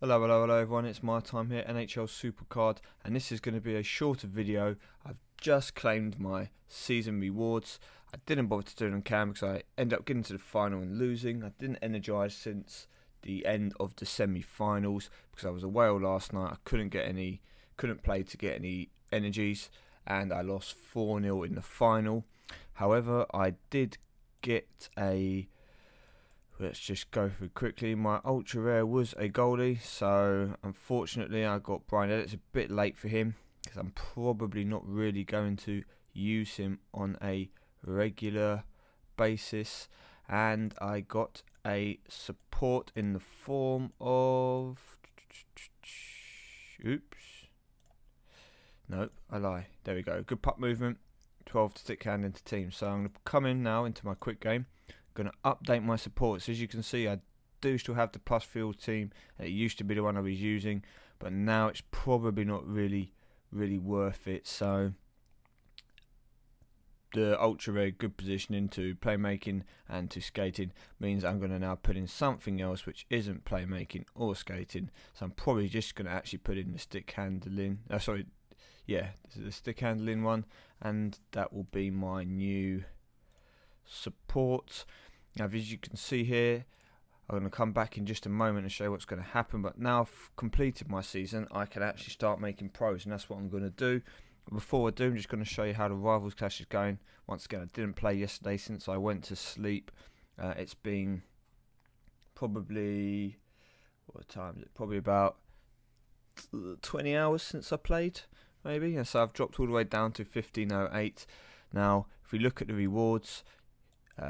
Hello everyone, it's MyTyme here, NHL SuperCard, and this is going to be a shorter video. I've just claimed my season rewards. I didn't bother to do it on camera because I ended up getting to the final and losing. I didn't energise since the end of the semi-finals because I was away all last night. I couldn't play to get any energies, and I lost 4-0 in the final. However, I did get a... Let's just go through quickly. My ultra rare was a goalie, so unfortunately I got Brian. It's a bit late for him because I'm probably not really going to use him on a regular basis. And I got a support in the form of... Oops. Nope, I lie. There we go. Good puck movement. 12 to stick hand into team. So I'm going to come in now into my quick game. Going to update my supports. As you can see, I do still have the plus field team. It used to be the one I was using, but now it's probably not really worth it. So the ultra rare good positioning to playmaking and to skating means I'm going to now put in something else which isn't playmaking or skating. So I'm probably just going to actually put in the stick handling. This is the stick handling one, and that will be my new support. Now, as you can see here, I'm going to come back in just a moment and show you what's going to happen, but now I've completed my season, I can actually start making pros, and that's what I'm going to do. Before I do, I'm just going to show you how the Rivals Clash is going. Once again, I didn't play yesterday since I went to sleep. It's been probably, what time is it? Probably about 20 hours since I played, maybe. And so I've dropped all the way down to 1508. Now, if we look at the rewards,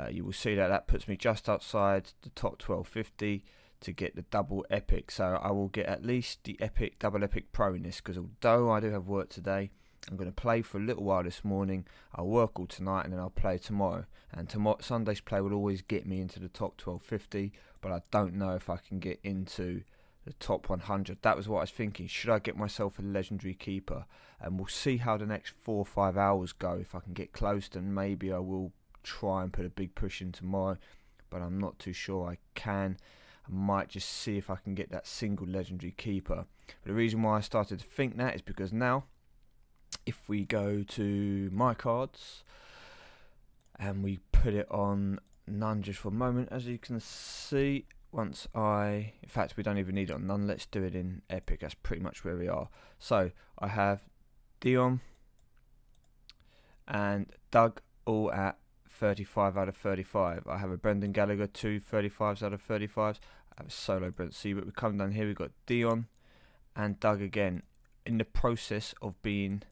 you will see that puts me just outside the top 1250 to get the double epic. So I will get at least the epic, double epic pro in this, because although I do have work today, I'm going to play for a little while this morning. I'll work all tonight and then I'll play tomorrow. And Sunday's play will always get me into the top 1250, but I don't know if I can get into the top 100. That was what I was thinking. Should I get myself a legendary keeper? And we'll see how the next 4 or 5 hours go. If I can get close, then maybe I will try and put a big push in tomorrow, but I'm not too sure I can. I might just see if I can get that single legendary keeper. But the reason why I started to think that is because now, if we go to my cards and we put it on none just for a moment, as you can see, in fact we don't even need it on none, let's do it in epic. That's pretty much where we are. So I have Dion and Doug all at 35 out of 35. I have a Brendan Gallagher, 2 35s out of 35s. I have a solo Brent C, but we come down here, we've got Dion and Doug again in the process of being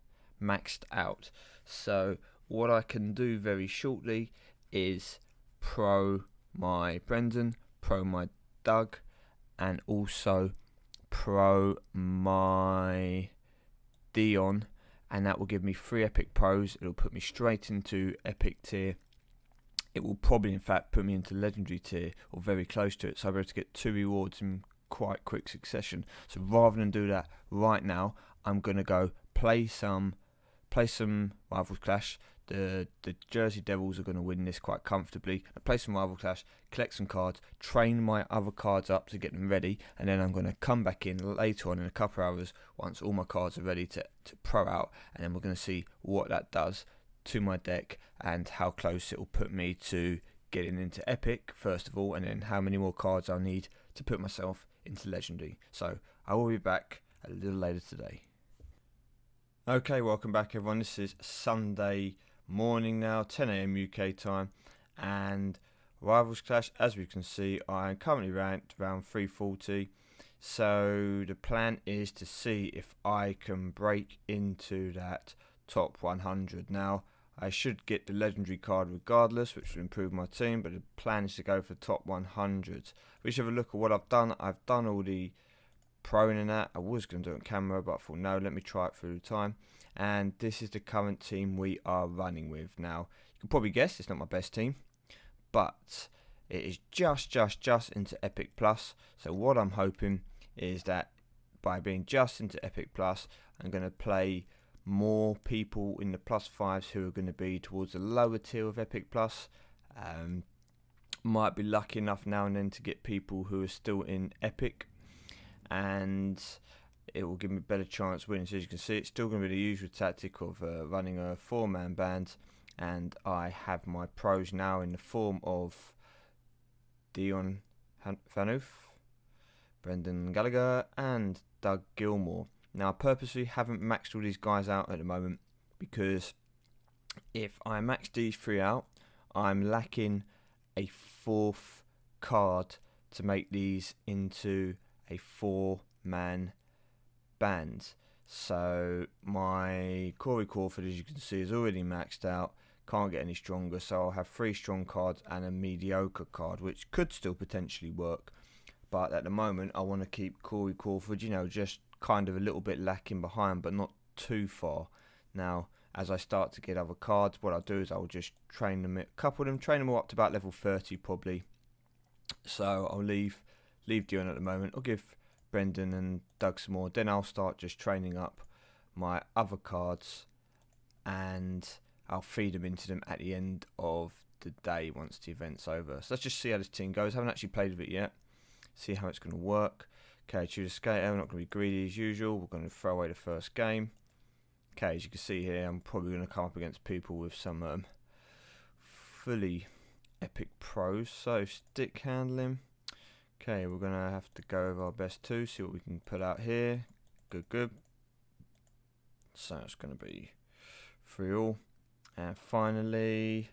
maxed out. So what I can do very shortly is pro my Brendan, pro my Doug, and also pro my Dion, and that will give me 3 epic pros. It'll put me straight into epic tier. It will probably, in fact, put me into legendary tier or very close to it. So I'll be able to get 2 rewards in quite quick succession. So rather than do that right now, I'm going to go play some Rivals Clash. The Jersey Devils are going to win this quite comfortably. I play some Rival Clash, collect some cards, train my other cards up to get them ready, and then I'm going to come back in later on in a couple of hours once all my cards are ready to pro out, and then we're going to see what that does to my deck and how close it will put me to getting into epic first of all, and then how many more cards I'll need to put myself into legendary. So I will be back a little later today. Okay, welcome back everyone. This is Sunday morning now, 10 AM UK time, and Rivals Clash, as we can see, I am currently ranked around 340. So the plan is to see if I can break into that top 100. Now I should get the legendary card regardless, which will improve my team, but the plan is to go for top 100. We should have a look at what I've done. I've done all the proing in that. I was going to do it on camera, but I thought no, let me try it through the time. And this is the current team we are running with. Now you can probably guess it's not my best team, but it is just into Epic Plus. So what I'm hoping is that by being just into Epic Plus, I'm going to play more people in the +5s who are going to be towards the lower tier of Epic Plus. Might be lucky enough now and then to get people who are still in Epic. and it will give me a better chance of winning. So as you can see, it's still going to be the usual tactic of running a 4-man band, and I have my pros now in the form of Dion Phaneuf, Brendan Gallagher and Doug Gilmour. Now I purposely haven't maxed all these guys out at the moment, because if I max these 3 out, I'm lacking a 4th card to make these into a 4-man band. So my Corey Crawford, as you can see, is already maxed out, can't get any stronger, so I'll have 3 strong cards and a mediocre card, which could still potentially work. But at the moment I want to keep Corey Crawford, just kind of a little bit lacking behind, but not too far. Now as I start to get other cards, what I'll do is I'll just train them, train them all up to about level 30 probably. So I'll leave Dion at the moment. I'll give Brendan and Doug some more. Then I'll start just training up my other cards, and I'll feed them into them at the end of the day once the event's over. So let's just see how this team goes. I haven't actually played with it yet. See how it's going to work. Okay, choose a skater. We're not going to be greedy as usual. We're going to throw away the first game. Okay, as you can see here, I'm probably going to come up against people with some fully epic pros. So stick handling. Okay, we're going to have to go over our best 2, see what we can put out here. Good. So it's going to be 3 all. And finally,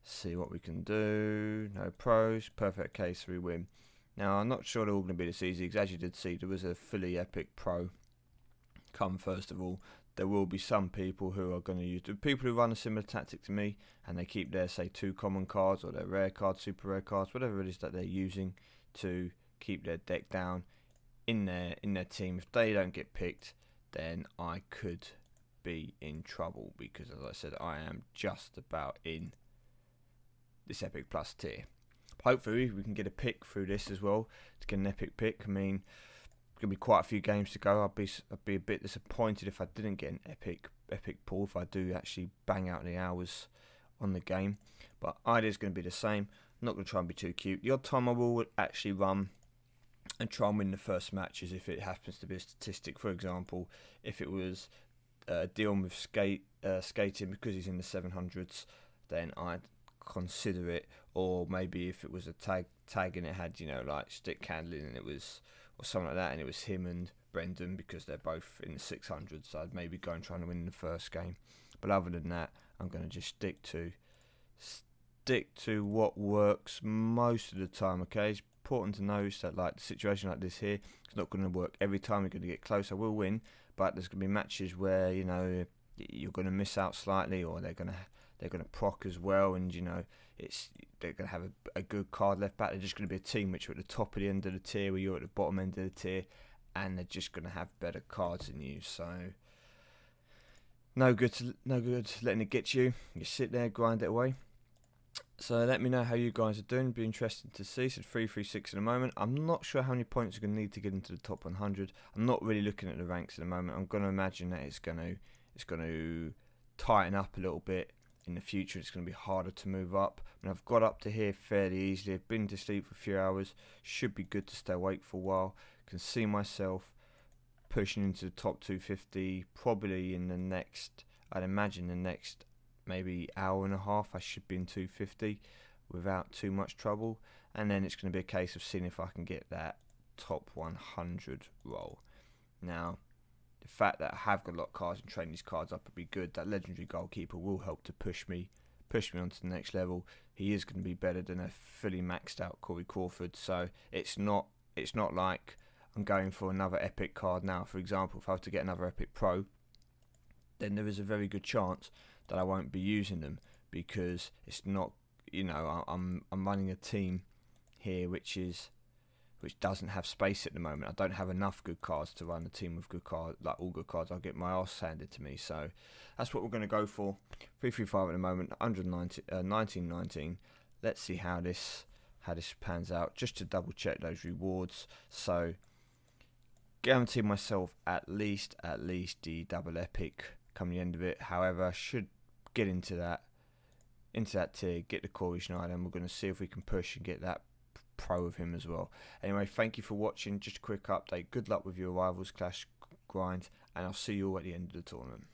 see what we can do. No pros. Perfect case, 3 win. Now, I'm not sure they're all going to be this easy, because as you did see, there was a fully epic pro come first of all. There will be some people who are going to use, the people who run a similar tactic to me, and they keep their, say, 2 common cards or their rare cards, super rare cards, whatever it is that they're using to keep their deck down in their team. If they don't get picked, then I could be in trouble, because as I said, I am just about in this epic plus tier. Hopefully we can get a pick through this as well, to get an epic pick. I mean, going to be quite a few games to go. I'd be a bit disappointed if I didn't get an epic pull, if I do actually bang out the hours on the game. But idea's going to be the same. I'm not going to try and be too cute. The odd time I will actually run and try and win the first matches if it happens to be a statistic. For example, if it was Dion with skating, because he's in the 700s, then I'd consider it. Or maybe if it was a tag and it had, like stick handling, and it was, or something like that, and it was him and Brendan, because they're both in the 600s, so I'd maybe go and try and win the first game. But other than that, I'm going to just stick to what works most of the time. Okay, it's important to notice that, like, the situation like this here, it's not going to work every time. You're going to get close. I will win, but there's going to be matches where you're going to miss out slightly, or they're going to proc as well, and they're going to have a good card left back. They're just going to be a team which are at the top of the end of the tier, where you're at the bottom end of the tier, and they're just going to have better cards than you. So no good letting it get you. You sit there, grind it away. So let me know how you guys are doing. It'd be interesting to see. So 336 at the moment. I'm not sure how many points you're going to need to get into the top 100. I'm not really looking at the ranks at the moment. I'm going to imagine that it's going to tighten up a little bit in the future. It's going to be harder to move up. I mean, I've got up to here fairly easily. I've been to sleep for a few hours. Should be good to stay awake for a while. Can see myself pushing into the top 250 probably in the next, I'd imagine the next maybe hour and a half. I should be in 250 without too much trouble, and then it's going to be a case of seeing if I can get that top 100 roll. Now, the fact that I have got a lot of cards and training these cards up would be good. That legendary goalkeeper will help to push me onto the next level. He is going to be better than a fully maxed out Corey Crawford, so it's not like I'm going for another epic card now. For example, if I was to get another epic pro, then there is a very good chance that I won't be using them, because it's not, I'm running a team here which doesn't have space at the moment. I don't have enough good cards to run a team with good cards, like all good cards. I'll get my arse handed to me. So that's what we're going to go for. 335 at the moment, 1919. Let's see how this pans out, just to double check those rewards. So guarantee myself at least the double epic come the end of it. However, I should get into that tier, get the Corey Schneider, and we're going to see if we can push and get that pro of him as well. Anyway, thank you for watching. Just a quick update. Good luck with your Rivals Clash grind, and I'll see you all at the end of the tournament.